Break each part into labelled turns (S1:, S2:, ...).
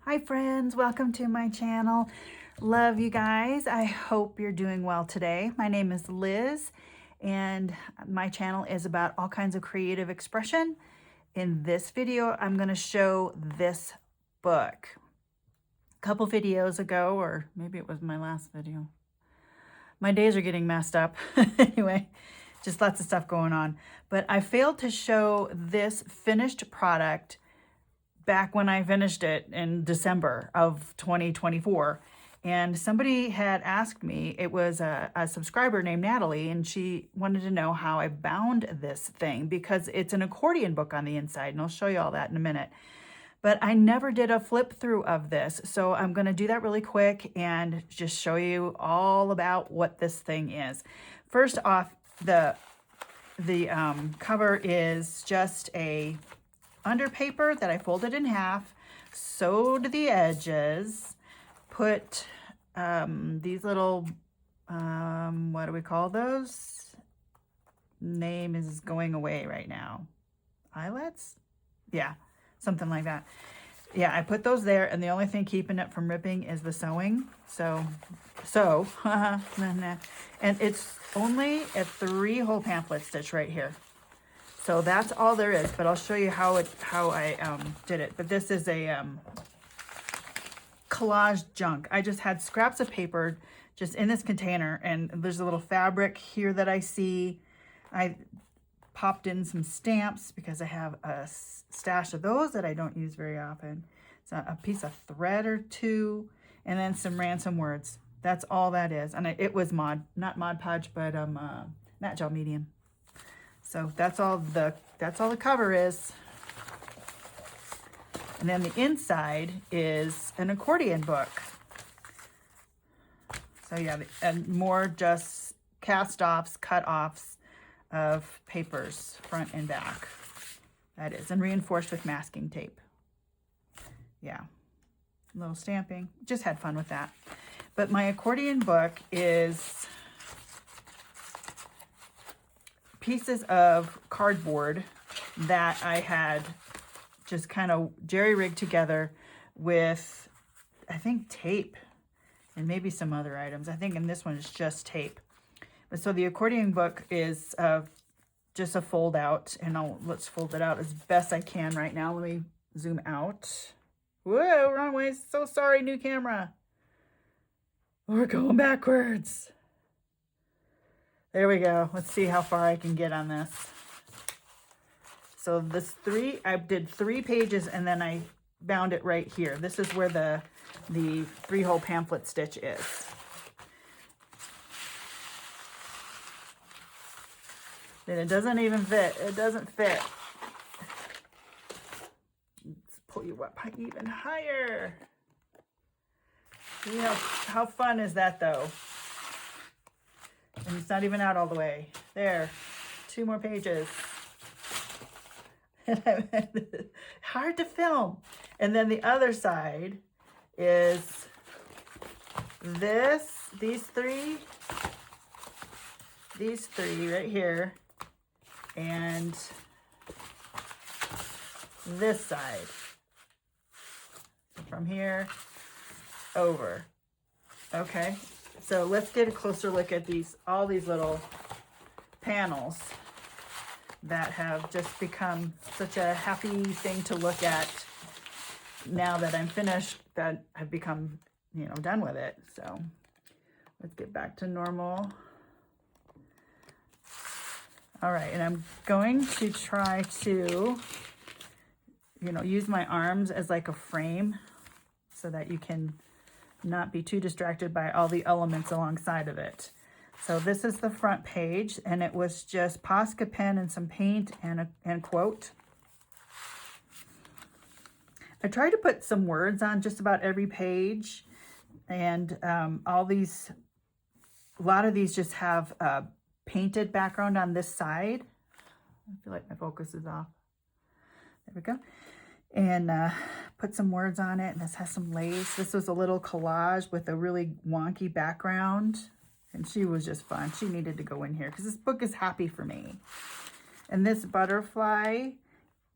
S1: Hi friends, welcome to my channel. Love you guys. I hope you're doing well today. My name is Liz and my channel is about all kinds of creative expression. In this video, I'm going to show this book. A couple videos ago, or maybe it was my last video. My days are getting messed up. Anyway, just lots of stuff going on. But I failed to show this finished product back when I finished it in December of 2024. And somebody had asked me, it was a subscriber named Natalie, and she wanted to know how I bound this thing because it's an accordion book on the inside, and I'll show you all that in a minute. But I never did a flip through of this, so I'm going to do that really quick and just show you all about what this thing is. First off, the cover is just a under paper that I folded in half, sewed the edges, put these little, what do we call those? Name is going away right now. Eyelets? Yeah, something like that. Yeah, I put those there, and the only thing keeping it from ripping is the sewing. So, and it's only a 3-hole pamphlet stitch right here. So that's all there is, but I'll show you how I did it. But this is a collage junk. I just had scraps of paper just in this container, and there's a little fabric here that I see. I popped in some stamps because I have a stash of those that I don't use very often. It's a piece of thread or two, and then some ransom words. That's all that is. And it was not Mod Podge, but Matte Gel Medium. So that's all the cover is. And then the inside is an accordion book. So yeah, and more just cast-offs, cut-offs of papers, front and back. That is, and reinforced with masking tape. Yeah, a little stamping. Just had fun with that. But my accordion book is pieces of cardboard that I had just kind of jerry-rigged together with, I think, tape and maybe some other items. I think in this one it's just tape. But so the accordion book is just a fold out, and let's fold it out as best I can right now. Let me zoom out. Whoa, wrong way. So sorry, new camera. We're going backwards. There we go. Let's see how far I can get on this. So I did 3 pages, and then I bound it right here. This is where the 3-hole pamphlet stitch is. Then it doesn't even fit. It doesn't fit. Let's pull you up even higher. See how fun is that though? And it's not even out all the way. There, 2 more pages. Hard to film. And then the other side is these three right here, and this side. From here over. Okay. So let's get a closer look at all these little panels that have just become such a happy thing to look at now that I'm finished, that I've become, done with it. So let's get back to normal. All right, and I'm going to try to, use my arms as like a frame so that you can not be too distracted by all the elements alongside of it. So this is the front page, and it was just Posca pen and some paint and a quote. I tried to put some words on just about every page, and a lot of these just have a painted background on this side. I feel like my focus is off. There we go. And put some words on it, and this has some lace. This was a little collage with a really wonky background, and she was just fun. She needed to go in here because this book is happy for me. And this butterfly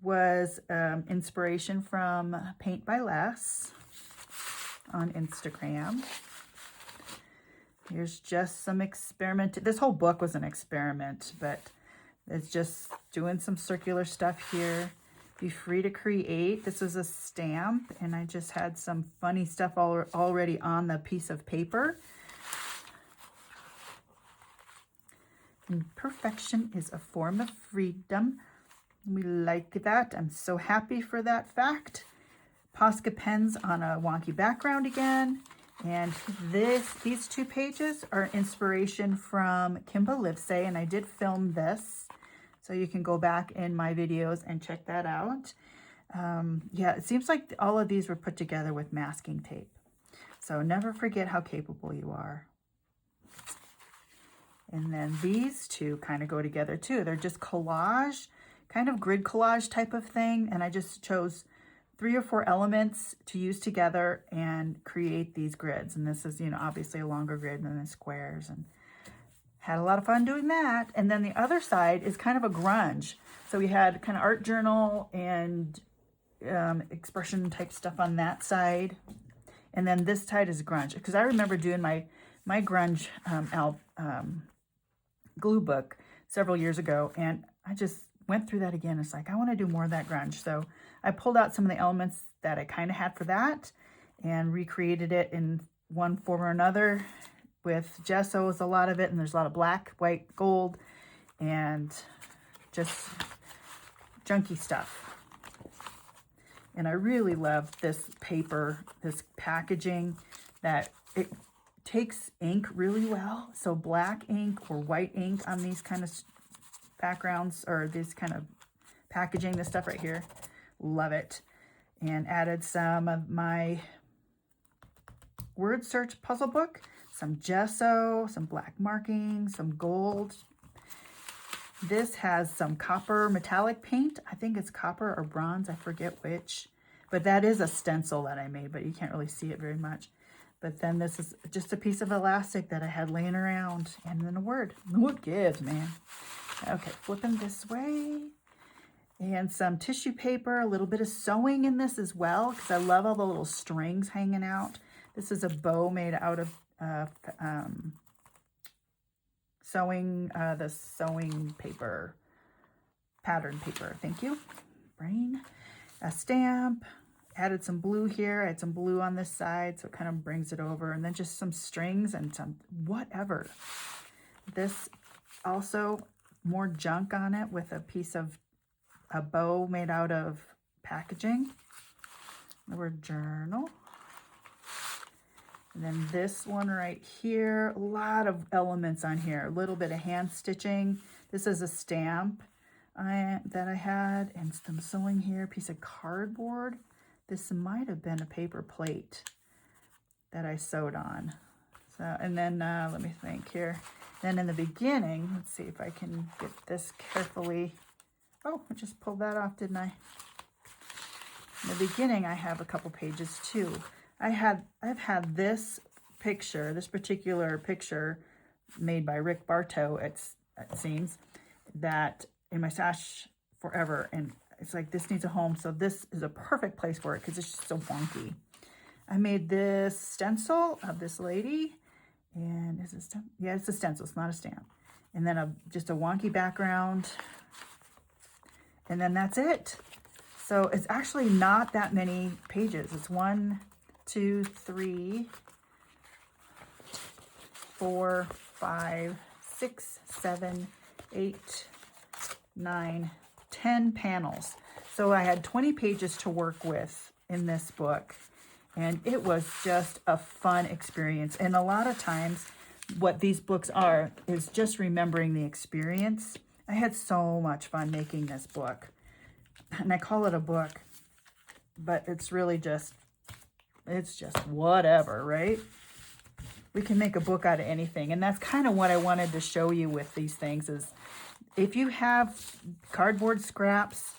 S1: was inspiration from Paint by Less. on Instagram. Here's just some experiment. This whole book was an experiment, but it's just doing some circular stuff here. Be free to create. This is a stamp, and I just had some funny stuff already on the piece of paper. Imperfection is a form of freedom. We like that. I'm so happy for that fact. Posca pens on a wonky background again. And these 2 pages are inspiration from Kimba Livesay, and I did film this. So you can go back in my videos and check that out. Yeah, it seems like all of these were put together with masking tape. So never forget how capable you are. And then these 2 kind of go together too. They're just collage, kind of grid collage type of thing. And I just chose 3 or 4 elements to use together and create these grids. And this is, you know, obviously a longer grid than the squares, and had a lot of fun doing that. And then the other side is kind of a grunge. So we had kind of art journal and expression type stuff on that side. And then this side is grunge. Because I remember doing my grunge glue book several years ago, and I just went through that again. It's like, I want to do more of that grunge. So I pulled out some of the elements that I kind of had for that and recreated it in one form or another. With gesso is a lot of it, and there's a lot of black, white, gold, and just junky stuff. And I really love this paper, this packaging, that it takes ink really well. So black ink or white ink on these kind of backgrounds, or this kind of packaging, this stuff right here, love it. And added some of my word search puzzle book, some gesso, some black marking, some gold. This has some copper metallic paint. I think it's copper or bronze, I forget which, but that is a stencil that I made, but you can't really see it very much. But then this is just a piece of elastic that I had laying around, and then a word. What gives, man? Okay, flipping this way. And some tissue paper, a little bit of sewing in this as well, because I love all the little strings hanging out. This is a bow made out of sewing, the sewing paper, pattern paper. Thank you. Brain. A stamp. Added some blue here. I had some blue on this side, so it kind of brings it over. And then just some strings and some whatever. This also more junk on it with a piece of a bow made out of packaging. The word journal. And then this one right here, a lot of elements on here. A little bit of hand stitching. This is a stamp that I had, and some sewing here, a piece of cardboard. This might have been a paper plate that I sewed on. So, and then let me think here. Then in the beginning, let's see if I can get this carefully. Oh, I just pulled that off, didn't I? In the beginning, I have a couple pages too. I've had this picture, this particular picture made by Rick Bartow, it seems, that in my stash forever. And it's like, this needs a home. So this is a perfect place for it because it's just so wonky. I made this stencil of this lady. And is it a stamp? Yeah, it's a stencil. It's not a stamp. And then just a wonky background. And then that's it. So it's actually not that many pages. It's 1, 2, 3, 4, 5, 6, 7, 8, 9, 10 panels. So I had 20 pages to work with in this book. And it was just a fun experience. And a lot of times what these books are is just remembering the experience. I had so much fun making this book. And I call it a book, but it's really just, it's just whatever, right? We can make a book out of anything. And that's kind of what I wanted to show you with these things is if you have cardboard scraps,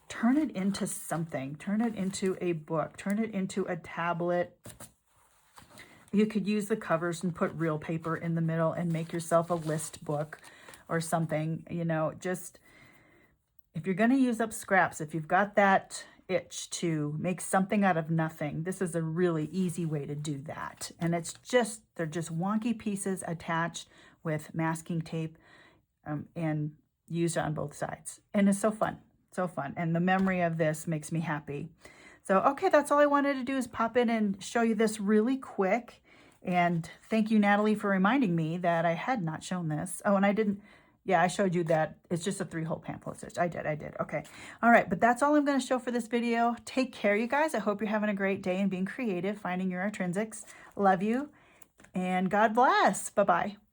S1: turn it into something. Turn it into a book. Turn it into a tablet. You could use the covers and put real paper in the middle and make yourself a list book or something. You know, just if you're going to use up scraps, if you've got that itch to make something out of nothing, this is a really easy way to do that. And it's just, they're just wonky pieces attached with masking tape and used on both sides. And it's so fun, so fun. And the memory of this makes me happy. So, okay, that's all I wanted to do is pop in and show you this really quick. And thank you, Natalie, for reminding me that I had not shown this. Oh, and I didn't. Yeah, I showed you that. It's just a 3-hole pamphlet stitch. I did. Okay. All right, but that's all I'm going to show for this video. Take care, you guys. I hope you're having a great day and being creative, finding your intrinsics. Love you, and God bless. Bye-bye.